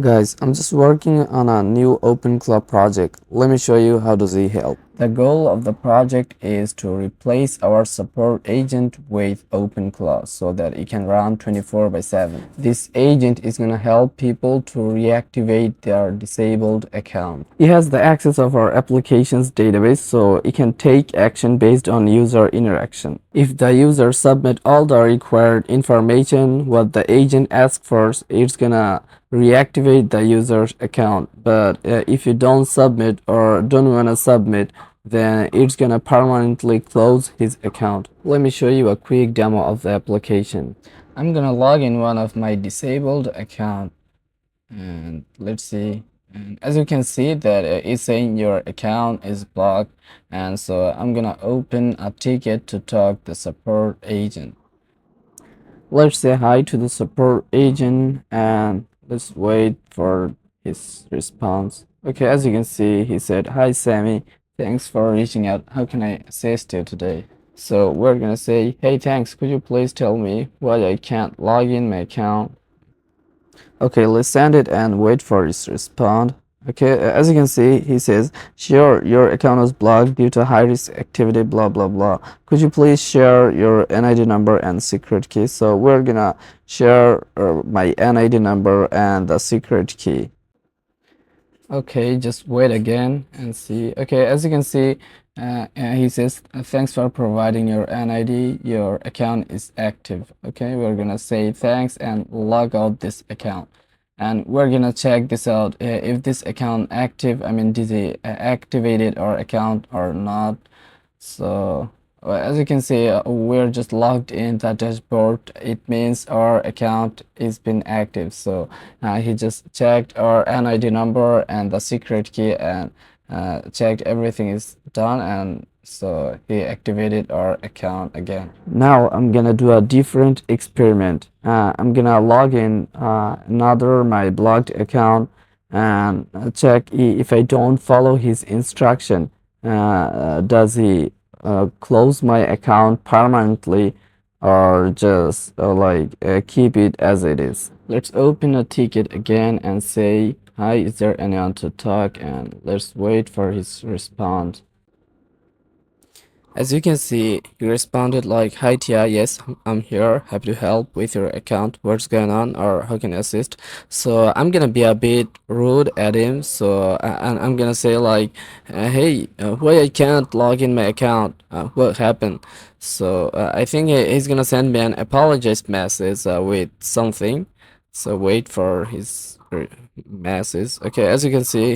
Guys, I'm just working on a new OpenClaw project. Let me show you how does it help. The goal of the project is to replace our support agent with OpenClaw so that it can run 24 by 7. This agent is going to help people to reactivate their disabled account. It has the access of our applications database so it can take action based on user interaction. If the user submit all the required information, what the agent asks for, it's gonna reactivate the user's account. But if you don't submit or don't want to submit, then it's gonna permanently close his account. Let me show you a quick demo of the application. I'm gonna log in one of my disabled account, and let's see. And as you can see that it's saying your account is blocked, and so I'm gonna open a ticket to talk the support agent. Let's say hi to the support agent and let's wait for his response. Okay, as you can see, he said, "Hi Sammy, thanks for reaching out. How can I assist you today?" So we're gonna say, "Hey, thanks. Could you please tell me why I can't log in my account?" Okay, let's send it and wait for his response. Okay, as you can see, he says, "Sure, your account was blocked due to high risk activity, blah, blah, blah. Could you please share your NID number and secret key?" So we're gonna share my NID number and the secret key. Okay, just wait again and see. Okay, as you can see, he says, "Thanks for providing your NID. Your account is active." Okay, we're gonna say thanks and log out this account. And we're gonna check this out. If this account active, I mean, did he activated our account or not? So as you can see, we're just logged in the dashboard. It means our account is been active. So he just checked our NID number and the secret key and checked everything is done, and so he activated our account again. Now I'm gonna do a different experiment. I'm gonna log in another my blocked account and check if I don't follow his instruction, does he close my account permanently or just keep it as it is. Let's open a ticket again and say, "Hi, is there anyone to talk?" And let's wait for his response. As you can see, he responded like, "Hi Tia, yes, I'm here, happy to help with your account. What's going on or how can I assist?" So I'm gonna be a bit rude at him. So and I'm gonna say like, "Hey, why I can't log in my account? What happened?" So I think he's gonna send me an apologize message with something. So wait for his message. Okay, as you can see,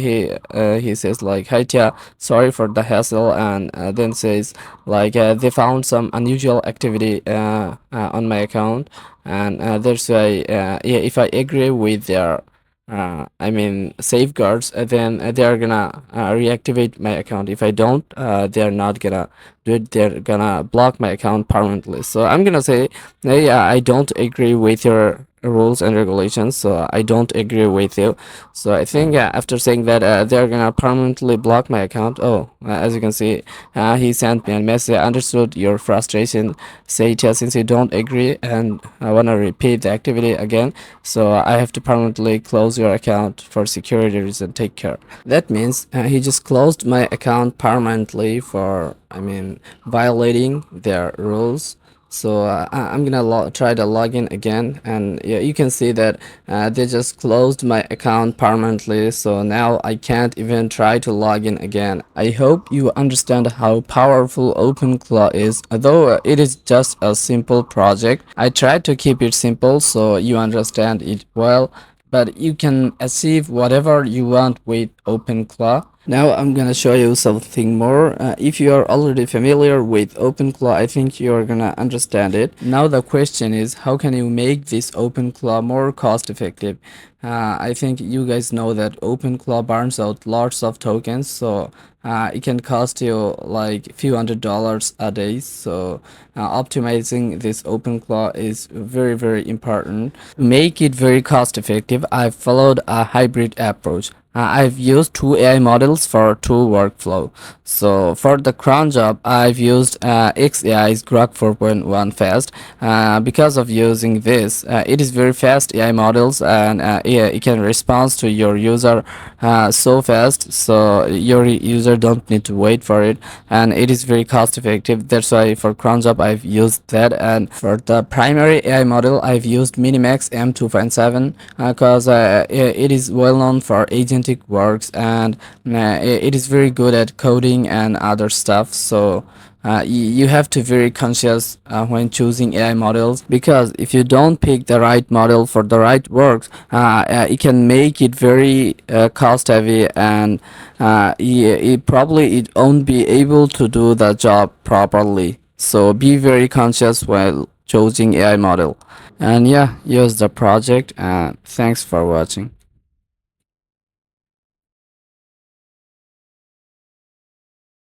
he says like, "Hi Tia, sorry for the hassle," and then says like they found some unusual activity on my account, and that's why yeah, if I agree with their I mean safeguards, then they are gonna reactivate my account. If I don't, they are not gonna do it. They're gonna block my account permanently. So I'm gonna say, yeah, I don't agree with your rules and regulations, so I don't agree with you. So I think after saying that, they're gonna permanently block my account. Oh, as you can see, he sent me a message. "I understood your frustration. Say it, since you don't agree and I want to repeat the activity again, so I have to permanently close your account for security reason. Take care." That means he just closed my account permanently for, I mean, violating their rules. So I'm gonna try to log in again, and yeah, you can see that they just closed my account permanently, so now I can't even try to log in again. I hope you understand how powerful OpenClaw is. Although it is just a simple project, I tried to keep it simple so you understand it well, but you can achieve whatever you want with OpenClaw. Now I'm gonna show you something more. If you are already familiar with OpenClaw, I think you are gonna understand it. Now the question is, how can you make this OpenClaw more cost effective? I think you guys know that OpenClaw burns out lots of tokens, so it can cost you like few $100s a day. So optimizing this OpenClaw is very important. To make it very cost effective, I followed a hybrid approach. I've used two AI models for two workflow. So for the cron job, I've used XAI's Grok 4.1 fast. Because of using this, it is very fast AI models, and yeah, it can respond to your user so fast, so your user don't need to wait for it, and it is very cost effective. That's why for cron job I've used that. And for the primary AI model, I've used Minimax M2.7 because it is well known for agentic works, and it is very good at coding and other stuff. So you have to very conscious when choosing AI models, because if you don't pick the right model for the right works, it can make it very cost heavy, and it won't be able to do the job properly. So be very conscious while choosing AI model. And yeah, use the project, and thanks for watching.